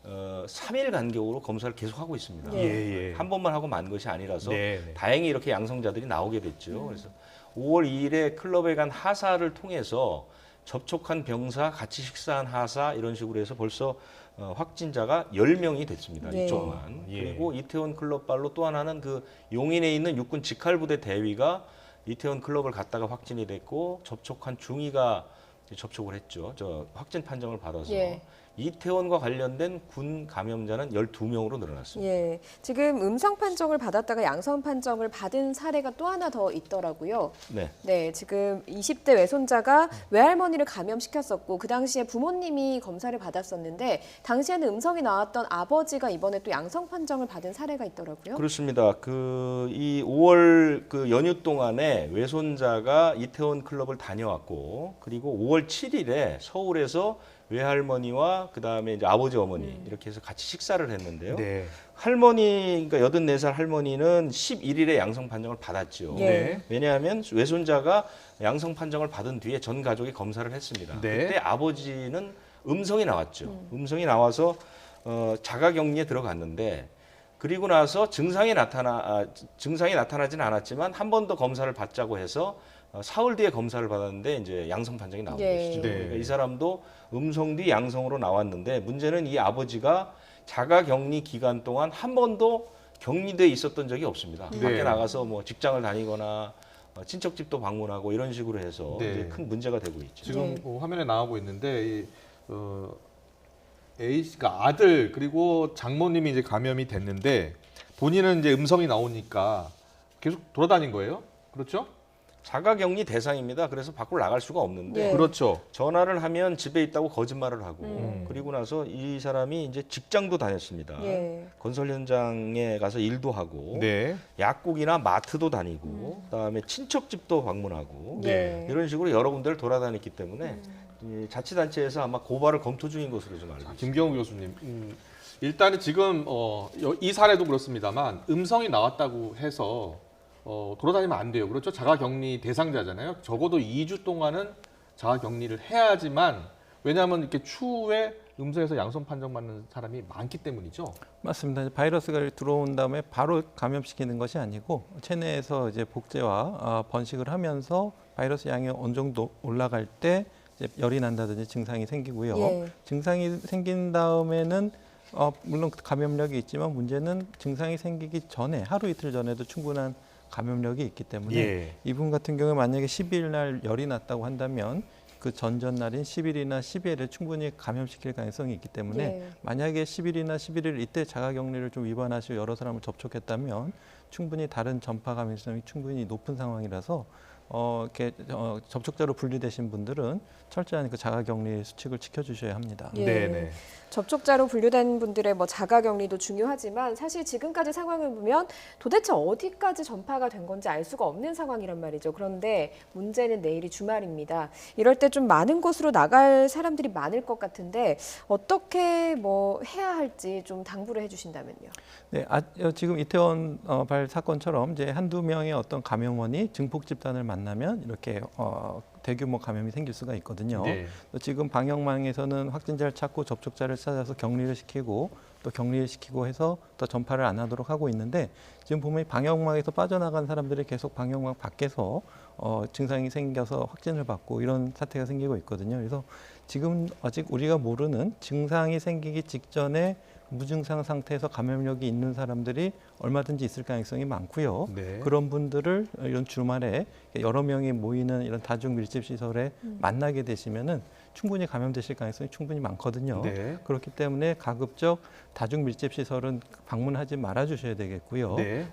C: 3일 간격으로 검사를 계속하고 있습니다.
B: 예.
C: 한 번만 하고 만 것이 아니라서
B: 네.
C: 다행히 이렇게 양성자들이 나오게 됐죠. 그래서 5월 2일에 클럽에 간 하사를 통해서 접촉한 병사, 같이 식사한 하사 이런 식으로 해서 벌써 확진자가 10명이 됐습니다.
A: 네.
C: 이쪽만.
B: 예.
C: 그리고 이태원 클럽발로 또 하나는 그 용인에 있는 육군 직할부대 대위가 이태원 클럽을 갔다가 확진이 됐고 접촉한 중위가 접촉을 했죠. 저 확진 판정을 받아서
A: 예.
C: 이태원과 관련된 군 감염자는 12명으로 늘어났습니다.
A: 예, 지금 음성 판정을 받았다가 양성 판정을 받은 사례가 또 하나 더 있더라고요.
C: 네.
A: 네, 지금 20대 외손자가 외할머니를 감염시켰었고 그 당시에 부모님이 검사를 받았었는데 당시에는 음성이 나왔던 아버지가 이번에 또 양성 판정을 받은 사례가 있더라고요.
C: 그렇습니다. 이 5월 그 연휴 동안에 외손자가 이태원 클럽을 다녀왔고 그리고 5월 7일에 서울에서 외할머니와 그다음에 이제 아버지 어머니 이렇게 해서 같이 식사를 했는데요.
B: 네.
C: 할머니 그러니까 84살 할머니는 11일에 양성 판정을 받았죠.
A: 예.
C: 왜냐하면 외손자가 양성 판정을 받은 뒤에 전 가족이 검사를 했습니다.
B: 네.
C: 그때 아버지는 음성이 나왔죠. 음성이 나와서 자가격리에 들어갔는데 그리고 나서 증상이 나타나진 않았지만 한 번 더 검사를 받자고 해서 사흘 뒤에 검사를 받았는데 이제 양성 판정이 나온
A: 예.
C: 것이죠.
B: 네.
C: 그러니까 이 사람도 음성 뒤 양성으로 나왔는데 문제는 이 아버지가 자가격리 기간 동안 한 번도 격리돼 있었던 적이 없습니다.
B: 네.
C: 밖에 나가서 뭐 직장을 다니거나 친척집도 방문하고 이런 식으로 해서
B: 네.
C: 이제 큰 문제가 되고 있죠.
B: 지금
A: 네.
B: 화면에 나오고 있는데 A 씨가 아들 그리고 장모님이 이제 감염이 됐는데 본인은 이제 음성이 나오니까 계속 돌아다닌 거예요? 그렇죠?
C: 자가격리 대상입니다. 그래서 밖으로 나갈 수가 없는데
A: 예.
B: 그렇죠.
C: 전화를 하면 집에 있다고 거짓말을 하고 그리고 나서 이 사람이 이제 직장도 다녔습니다.
A: 예.
C: 건설 현장에 가서 일도 하고
B: 네.
C: 약국이나 마트도 다니고 그다음에 친척집도 방문하고
A: 네.
C: 이런 식으로 여러 군데를 돌아다녔기 때문에 이 자치단체에서 아마 고발을 검토 중인 것으로 좀 알고 있습니다.
B: 김경우 교수님, 일단은 지금 이 사례도 그렇습니다만 음성이 나왔다고 해서 돌아다니면 안 돼요. 그렇죠? 자가격리 대상자잖아요. 적어도 2주 동안은 자가격리를 해야지만 왜냐하면 이렇게 추후에 음성에서 양성 판정받는 사람이 많기 때문이죠.
F: 맞습니다. 바이러스가 들어온 다음에 바로 감염시키는 것이 아니고 체내에서 이제 복제와 번식을 하면서 바이러스 양이 어느 정도 올라갈 때 이제 열이 난다든지 증상이 생기고요.
A: 예.
F: 증상이 생긴 다음에는 물론 감염력이 있지만 문제는 증상이 생기기 전에 하루 이틀 전에도 충분한 감염력이 있기 때문에
B: 예.
F: 이분 같은 경우에 만약에 10일 날 열이 났다고 한다면 그 전전날인 10일이나 12일에 충분히 감염시킬 가능성이 있기 때문에
A: 예.
F: 만약에 10일이나 11일 이때 자가격리를 좀 위반하시고 여러 사람을 접촉했다면 충분히 다른 전파 감염성이 충분히 높은 상황이라서 이렇게 접촉자로 분류되신 분들은 철저한 그 자가격리 수칙을 지켜주셔야 합니다.
A: 예.
B: 네네.
A: 접촉자로 분류된 분들의 뭐 자가격리도 중요하지만 사실 지금까지 상황을 보면 도대체 어디까지 전파가 된 건지 알 수가 없는 상황이란 말이죠. 그런데 문제는 내일이 주말입니다. 이럴 때 좀 많은 곳으로 나갈 사람들이 많을 것 같은데 어떻게 뭐 해야 할지 좀 당부를 해주신다면요.
F: 네, 지금 이태원 발 사건처럼 이제 한두 명의 어떤 감염원이 증폭 집단을 만나면 이렇게 대규모 감염이 생길 수가 있거든요.
B: 네.
F: 또 지금 방역망에서는 확진자를 찾고 접촉자를 찾아서 격리를 시키고 또 격리를 시키고 해서 더 전파를 안 하도록 하고 있는데 지금 보면 방역망에서 빠져나간 사람들이 계속 방역망 밖에서 증상이 생겨서 확진을 받고 이런 사태가 생기고 있거든요. 그래서 지금 아직 우리가 모르는 증상이 생기기 직전에 무증상 상태에서 감염력이 있는 사람들이 얼마든지 있을 가능성이 많고요.
B: 네.
F: 그런 분들을 이런 주말에 여러 명이 모이는 이런 다중 밀집 시설에 만나게 되시면은 충분히 감염되실 가능성이 충분히 많거든요.
B: 네.
F: 그렇기 때문에 가급적 다중 밀집 시설은 방문하지 말아 주셔야 되겠고요.
B: 네.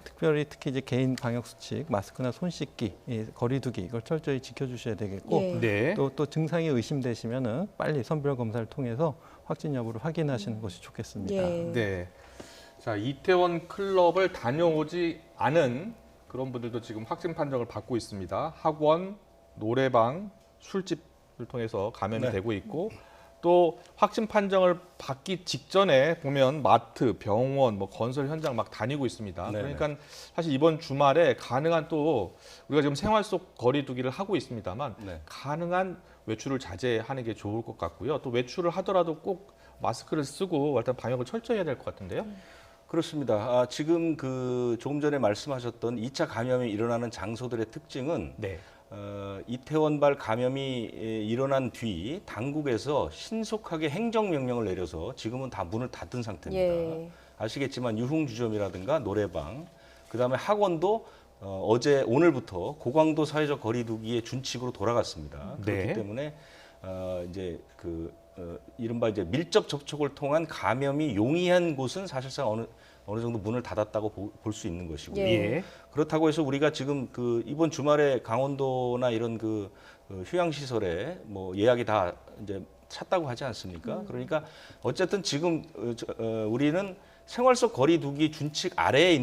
F: 특히 이제 개인 방역 수칙, 마스크나 손 씻기, 거리두기 이걸 철저히 지켜 주셔야 되겠고
A: 예.
B: 네.
F: 또 증상이 의심되시면은 빨리 선별 검사를 통해서 확진 여부를 확인하시는 것이 좋겠습니다.
A: 예.
B: 네. 자, 이태원 클럽을 다녀오지 않은 그런 분들도 지금 확진 판정을 받고 있습니다. 학원, 노래방, 술집을 통해서 감염이
C: 네.
B: 되고 있고 또 확진 판정을 받기 직전에 보면 마트, 병원, 뭐 건설 현장 막 다니고 있습니다.
C: 네네.
B: 그러니까 사실 이번 주말에 가능한 또 우리가 지금 생활 속 거리두기를 하고 있습니다만
C: 네.
B: 가능한 외출을 자제하는 게 좋을 것 같고요. 또 외출을 하더라도 꼭 마스크를 쓰고 일단 방역을 철저히 해야 될 것 같은데요.
C: 그렇습니다. 지금 그 조금 전에 말씀하셨던 2차 감염이 일어나는 장소들의 특징은
B: 네.
C: 이태원발 감염이 일어난 뒤 당국에서 신속하게 행정명령을 내려서 지금은 다 문을 닫은 상태입니다.
A: 예.
C: 아시겠지만 유흥주점이라든가 노래방, 그다음에 학원도 어제 오늘부터 고강도 사회적 거리두기의 준칙으로 돌아갔습니다. 그렇기
B: 네.
C: 때문에 이제 이른바 이제 밀접 접촉을 통한 감염이 용이한 곳은 사실상 어느 정도 문을 닫았다고 볼 수 있는 것이고요.
A: 예.
C: 그렇다고 해서 우리가 지금 이번 주말에 강원도나 이런 휴양 시설에 뭐 예약이 다 이제 찼다고 하지 않습니까? 그러니까 어쨌든 지금 우리는 생활 속 거리두기 준칙 아래에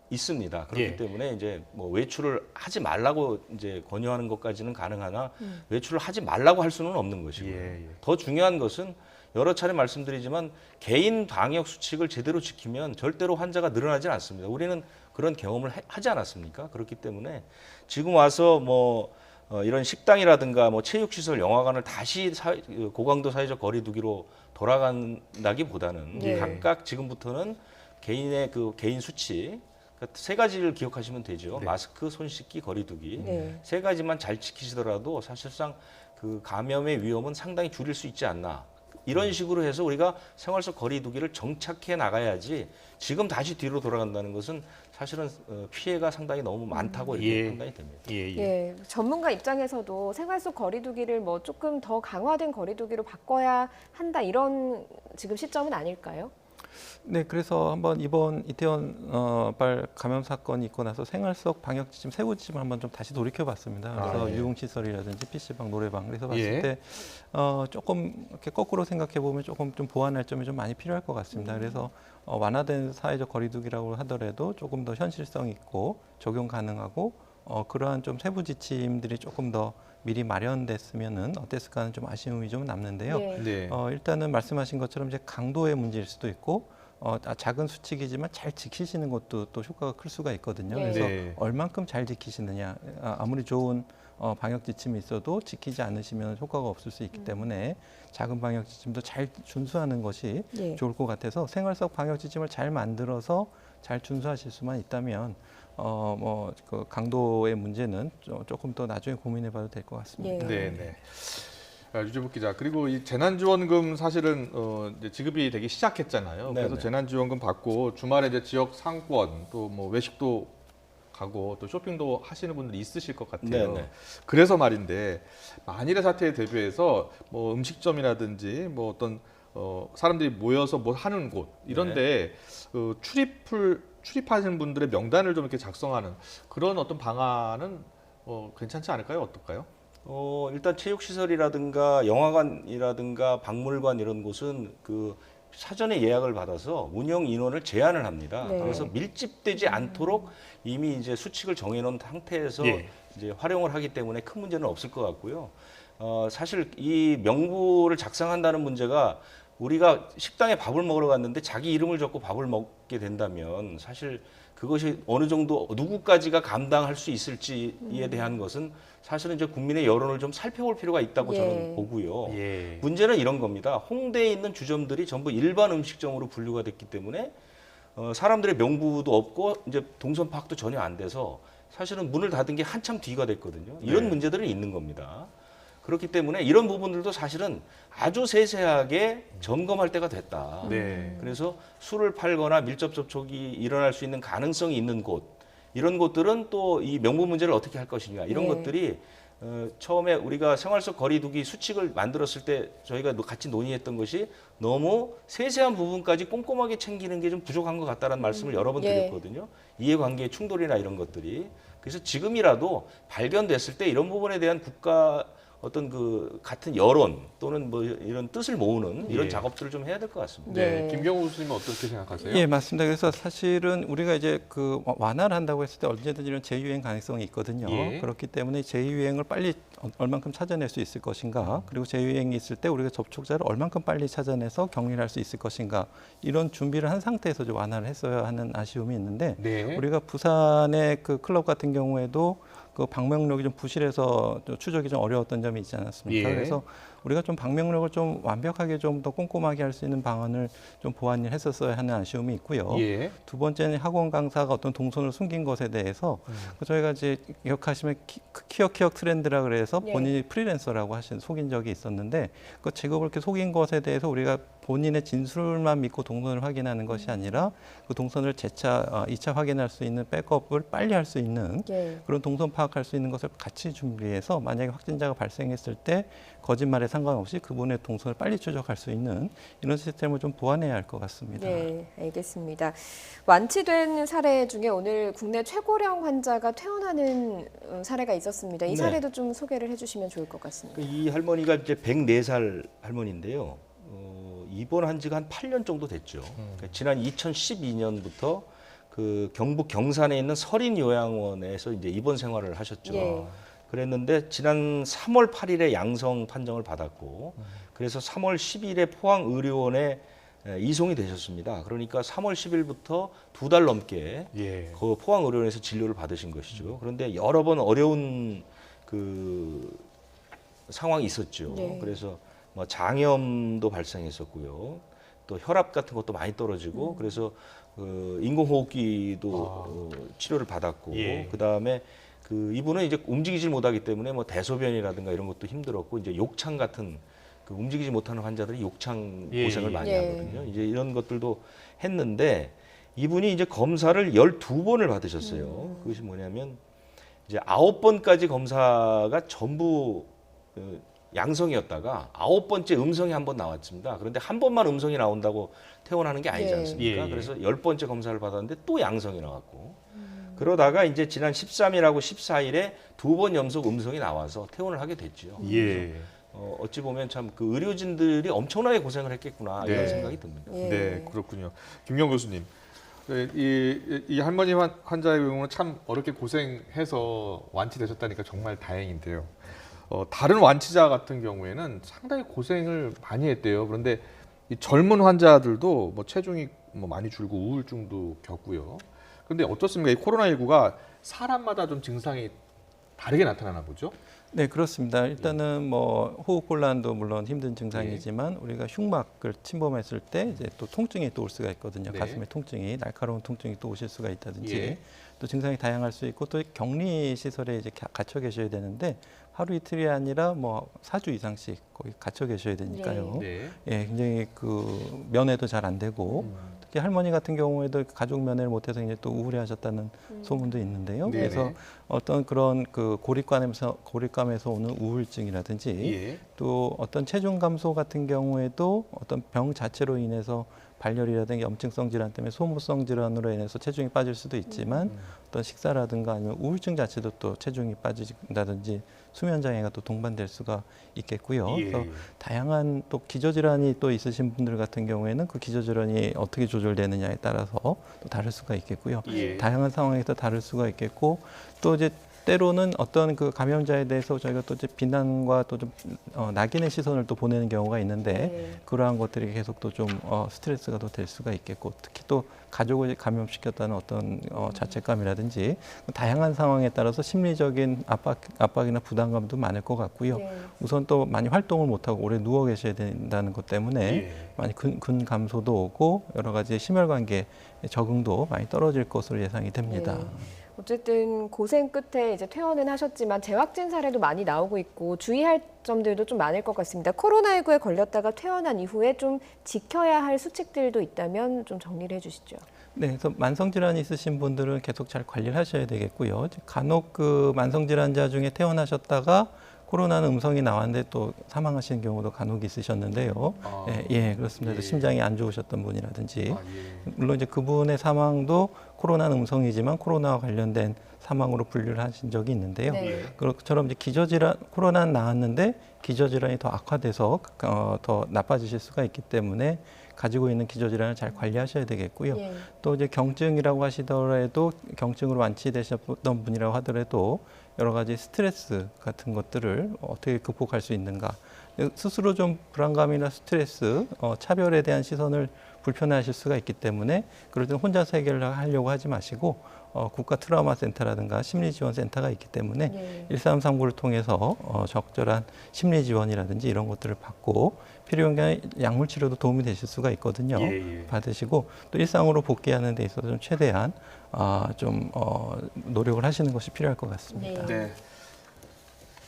C: 있습니다. 그렇기
B: 예.
C: 때문에 이제 뭐 외출을 하지 말라고 이제 권유하는 것까지는 가능하나 외출을 하지 말라고 할 수는 없는 것이고요.
B: 예.
C: 더 중요한 것은 여러 차례 말씀드리지만 개인 방역 수칙을 제대로 지키면 절대로 환자가 늘어나지 않습니다. 우리는 그런 경험을 하지 않았습니까? 그렇기 때문에 지금 와서 뭐 이런 식당이라든가 뭐 체육시설, 영화관을 다시 고강도 사회적 거리두기로 돌아간다기보다는
A: 예.
C: 각각 지금부터는 개인의 개인 수칙 세 가지를 기억하시면 되죠.
B: 네.
C: 마스크, 손 씻기, 거리두기.
A: 네.
C: 세 가지만 잘 지키시더라도 사실상 감염의 위험은 상당히 줄일 수 있지 않나. 이런 식으로 해서 우리가 생활 속 거리두기를 정착해 나가야지 지금 다시 뒤로 돌아간다는 것은 사실은 피해가 상당히 너무 많다고 이렇게 판단이 됩니다.
A: 예, 전문가 입장에서도 생활 속 거리두기를 뭐 조금 더 강화된 거리두기로 바꿔야 한다 이런 지금 시점은 아닐까요?
F: 네, 그래서 한번 이번 이태원 발 감염 사건이 있고 나서 생활 속 방역 지침, 세부 지침을 한번 좀 다시 돌이켜봤습니다. 그래서
B: 예.
F: 유흥시설이라든지 PC방, 노래방 그래서 봤을
B: 예.
F: 때 조금 이렇게 거꾸로 생각해 보면 조금 좀 보완할 점이 좀 많이 필요할 것 같습니다. 그래서 완화된 사회적 거리두기라고 하더라도 조금 더 현실성 있고 적용 가능하고 그러한 좀 세부 지침들이 조금 더 미리 마련됐으면은 어땠을까 하는 좀 아쉬움이 좀 남는데요.
A: 네.
B: 네.
F: 일단은 말씀하신 것처럼 이제 강도의 문제일 수도 있고 작은 수칙이지만 잘 지키시는 것도 또 효과가 클 수가 있거든요.
A: 네.
F: 그래서
B: 네.
F: 얼만큼 잘 지키시느냐, 아무리 좋은 방역 지침이 있어도 지키지 않으시면 효과가 없을 수 있기 때문에 작은 방역 지침도 잘 준수하는 것이
A: 네.
F: 좋을 것 같아서 생활 속 방역 지침을 잘 만들어서 잘 준수하실 수만 있다면 그 강도의 문제는 조금 더 나중에 고민해봐도 될 것 같습니다.
A: 예.
B: 네. 유재복 기자, 그리고 이 재난지원금 사실은 이제 지급이 되기 시작했잖아요. 그래서
C: 네네.
B: 재난지원금 받고 주말에 이제 지역 상권 또 뭐 외식도 가고 또 쇼핑도 하시는 분들이 있으실 것 같아요.
C: 네네.
B: 그래서 말인데 만일의 사태에 대비해서 뭐 음식점이라든지 뭐 어떤 사람들이 모여서 뭐 하는 곳 이런데 출입하시는 분들의 명단을 좀 이렇게 작성하는 그런 어떤 방안은 괜찮지 않을까요? 어떨까요?
C: 일단 체육시설이라든가 영화관이라든가 박물관 이런 곳은 사전에 예약을 받아서 운영 인원을 제한을 합니다.
A: 네.
C: 그래서 밀집되지 않도록 이미 이제 수칙을 정해놓은 상태에서
B: 예.
C: 이제 활용을 하기 때문에 큰 문제는 없을 것 같고요. 사실 이 명부를 작성한다는 문제가 우리가 식당에 밥을 먹으러 갔는데 자기 이름을 적고 밥을 먹게 된다면 사실 그것이 어느 정도 누구까지가 감당할 수 있을지에 대한 것은 사실은 이제 국민의 여론을 좀 살펴볼 필요가 있다고
A: 예.
C: 저는 보고요.
B: 예.
C: 문제는 이런 겁니다. 홍대에 있는 주점들이 전부 일반 음식점으로 분류가 됐기 때문에 사람들의 명부도 없고 이제 동선 파악도 전혀 안 돼서 사실은 문을 닫은 게 한참 뒤가 됐거든요. 이런
B: 네.
C: 문제들은 있는 겁니다. 그렇기 때문에 이런 부분들도 사실은 아주 세세하게 점검할 때가 됐다.
B: 네.
C: 그래서 술을 팔거나 밀접 접촉이 일어날 수 있는 가능성이 있는 곳, 이런 곳들은 또 이 명부 문제를 어떻게 할 것인가, 이런
A: 네.
C: 것들이 처음에 우리가 생활 속 거리두기 수칙을 만들었을 때 저희가 같이 논의했던 것이 너무 세세한 부분까지 꼼꼼하게 챙기는 게 좀 부족한 것 같다는 말씀을 여러 번
A: 예.
C: 드렸거든요. 이해관계의 충돌이나 이런 것들이. 그래서 지금이라도 발견됐을 때 이런 부분에 대한 국가 어떤 같은 여론 또는 뭐 이런 뜻을 모으는 이런
B: 예.
C: 작업들을 좀 해야 될 것 같습니다.
B: 네.
A: 네.
B: 김경호 교수님은 어떻게 생각하세요?
F: 예, 맞습니다. 그래서 사실은 우리가 이제 완화를 한다고 했을 때 언제든지 이런 재유행 가능성이 있거든요.
B: 예.
F: 그렇기 때문에 재유행을 빨리 얼만큼 찾아낼 수 있을 것인가, 그리고 재유행이 있을 때 우리가 접촉자를 얼만큼 빨리 찾아내서 격리를 할 수 있을 것인가, 이런 준비를 한 상태에서 좀 완화를 했어야 하는 아쉬움이 있는데
B: 네.
F: 우리가 부산의 클럽 같은 경우에도 그 방명록이 좀 부실해서 또 추적이 좀 어려웠던 점이 있지 않았습니까?
B: 예.
F: 그래서 우리가 좀 방명록을 좀 완벽하게 좀 더 꼼꼼하게 할 수 있는 방안을 좀 보완을 했었어야 하는 아쉬움이 있고요.
B: 예.
F: 두 번째는 학원 강사가 어떤 동선을 숨긴 것에 대해서 저희가 이제 기억하시면 키역 트렌드라 그래서
A: 네.
F: 본인이 프리랜서라고 속인 적이 있었는데 그 직업을 이렇게 속인 것에 대해서 우리가 본인의 진술만 믿고 동선을 확인하는 것이 아니라 그 동선을 재차 2차 확인할 수 있는 백업을 빨리 할 수 있는
A: 예.
F: 그런 동선 파악할 수 있는 것을 같이 준비해서 만약에 확진자가 발생했을 때 거짓말에 상관없이 그분의 동선을 빨리 추적할 수 있는 이런 시스템을 좀 보완해야 할 것 같습니다.
A: 네, 알겠습니다. 완치된 사례 중에 오늘 국내 최고령 환자가 퇴원하는 사례가 있었습니다. 이
C: 네.
A: 사례도 좀 소개를 해주시면 좋을 것 같습니다.
C: 이 할머니가 이제 104살 할머니인데요. 입원한 지가 한 8년 정도 됐죠. 그러니까 지난 2012년부터 그 경북 경산에 있는 서린 요양원에서 이제 입원 생활을 하셨죠.
A: 예.
C: 그랬는데 지난 3월 8일에 양성 판정을 받았고 그래서 3월 10일에 포항의료원에 이송이 되셨습니다. 그러니까 3월 10일부터 2달 넘게
B: 예.
C: 그 포항의료원에서 진료를 받으신 것이죠. 그런데 여러 번 어려운 그 상황이 있었죠.
A: 네.
C: 그래서 뭐 장염도 발생했었고요. 또 혈압 같은 것도 많이 떨어지고 그래서 그 인공호흡기도 치료를 받았고
B: 예.
C: 그다음에 그 이분은 이제 움직이질 못하기 때문에 뭐 대소변이라든가 이런 것도 힘들었고 이제 욕창 같은 그 움직이지 못하는 환자들이 욕창
B: 예.
C: 고생을 많이
A: 예.
C: 하거든요. 이제 이런 것들도 했는데 이분이 이제 검사를 12번을 받으셨어요. 그것이 뭐냐면 이제 9번까지 검사가 전부 양성이었다가 9번째 음성이 한 번 나왔습니다. 그런데 한 번만 음성이 나온다고 퇴원하는 게 아니지
A: 예.
C: 않습니까?
B: 예, 예.
C: 그래서 10번째 검사를 받았는데 또 양성이 나왔고 그러다가 이제 지난 13일하고 14일에 2번 연속 음성이 나와서 퇴원을 하게 됐죠.
B: 예.
C: 어찌 보면 참 그 의료진들이 엄청나게 고생을 했겠구나
B: 네.
C: 이런 생각이 듭니다.
A: 예.
B: 네, 그렇군요. 김경 교수님, 이 할머니 환자의 경우는 참 어렵게 고생해서 완치되셨다니까 정말 다행인데요. 다른 완치자 같은 경우에는 상당히 고생을 많이 했대요. 그런데 이 젊은 환자들도 뭐 체중이 뭐 많이 줄고 우울증도 겪고요. 그런데 어떻습니까? 이 코로나19가 사람마다 좀 증상이 다르게 나타나나 보죠?
F: 네, 그렇습니다. 일단은 뭐 호흡곤란도 물론 힘든 증상이지만 우리가 흉막을 침범했을 때 이제 또 통증이 또 올 수가 있거든요.
B: 네.
F: 가슴에 통증이 날카로운 통증이 또 오실 수가 있다든지
B: 예.
F: 또 증상이 다양할 수 있고 또 격리 시설에 이제 갇혀 계셔야 되는데 하루 이틀이 아니라 뭐 4주 이상씩 거기 갇혀 계셔야 되니까요.
B: 네.
F: 예, 굉장히 그 면회도 잘 안 되고 특히 할머니 같은 경우에도 가족 면회를 못해서 이제 또 우울해하셨다는 소문도 있는데요.
B: 네네.
F: 그래서 어떤 그런 그 고립감에서 오는 우울증이라든지
B: 예.
F: 또 어떤 체중 감소 같은 경우에도 어떤 병 자체로 인해서 발열이라든지 염증성 질환 때문에 소모성 질환으로 인해서 체중이 빠질 수도 있지만 어떤 식사라든가 아니면 우울증 자체도 또 체중이 빠진다든지 수면 장애가 또 동반될 수가 있겠고요.
B: 예.
F: 그래서 다양한 또 기저질환이 또 있으신 분들 같은 경우에는 그 기저질환이 어떻게 조절되느냐에 따라서 또 다를 수가 있겠고요.
B: 예.
F: 다양한 상황에서 다를 수가 있겠고 또 이제 때로는 어떤 그 감염자에 대해서 저희가 또 이제 비난과 또 좀 낙인의 시선을 또 보내는 경우가 있는데
A: 네.
F: 그러한 것들이 계속 또 좀 스트레스가 또 될 수가 있겠고 특히 또 가족을 감염시켰다는 어떤 자책감이라든지 다양한 상황에 따라서 심리적인 압박이나 부담감도 많을 것 같고요.
A: 네.
F: 우선 또 많이 활동을 못하고 오래 누워 계셔야 된다는 것 때문에
B: 예.
F: 많이 근 감소도 오고 여러 가지 심혈관계 적응도 많이 떨어질 것으로 예상이 됩니다.
A: 네. 어쨌든 고생 끝에 이제 퇴원은 하셨지만 재확진 사례도 많이 나오고 있고 주의할 점들도 좀 많을 것 같습니다. 코로나19에 걸렸다가 퇴원한 이후에 좀 지켜야 할 수칙들도 있다면 좀 정리를 해주시죠.
F: 네, 그래서 만성 질환이 있으신 분들은 계속 잘 관리를 하셔야 되겠고요. 간혹 그 만성 질환자 중에 퇴원하셨다가 코로나는 음성이 나왔는데 또 사망하시는 경우도 간혹 있으셨는데요.
B: 아.
F: 예, 그렇습니다.
B: 예.
F: 심장이 안 좋으셨던 분이라든지
B: 아, 예.
F: 물론 이제 그분의 사망도 코로나는 음성이지만 코로나와 관련된 사망으로 분류를 하신 적이 있는데요.
A: 네.
F: 그것처럼 이제 기저질환 코로나는 나았는데 기저질환이 더 악화돼서 더 나빠지실 수가 있기 때문에 가지고 있는 기저질환을 잘 관리하셔야 되겠고요.
A: 예.
F: 또 이제 경증이라고 하시더라도 경증으로 완치되셨던 분이라고 하더라도 여러 가지 스트레스 같은 것들을 어떻게 극복할 수 있는가. 스스로 좀 불안감이나 스트레스, 차별에 대한 시선을 불편해하실 수가 있기 때문에 그럴 때는 혼자서 해결을 하려고 하지 마시고 국가 트라우마 센터라든가 심리 지원 센터가 있기 때문에
A: 네.
F: 1339를 통해서 적절한 심리 지원이라든지 이런 것들을 받고 필요한 게 약물 치료도 도움이 되실 수가 있거든요. 받으시고 또 일상으로 복귀하는 데 있어서 좀 최대한 노력을 하시는 것이 필요할 것 같습니다.
B: 네.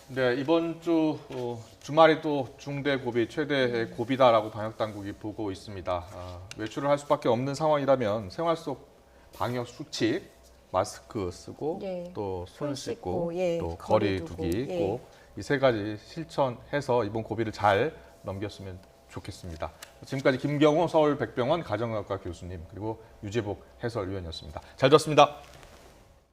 B: 네, 이번 주 주말이 또 중대 고비, 최대 고비다라고 방역 당국이 보고 있습니다. 외출을 할 수밖에 없는 상황이라면 생활 속 방역 수칙, 마스크 쓰고 또 손 씻고 또 거리 두기 꼭 이 세 가지 실천해서 이번 고비를 잘 넘겼으면 좋겠습니다. 지금까지 김경호 서울백병원 가정의학과 교수님 그리고 유재복 해설위원이었습니다. 잘 들었습니다.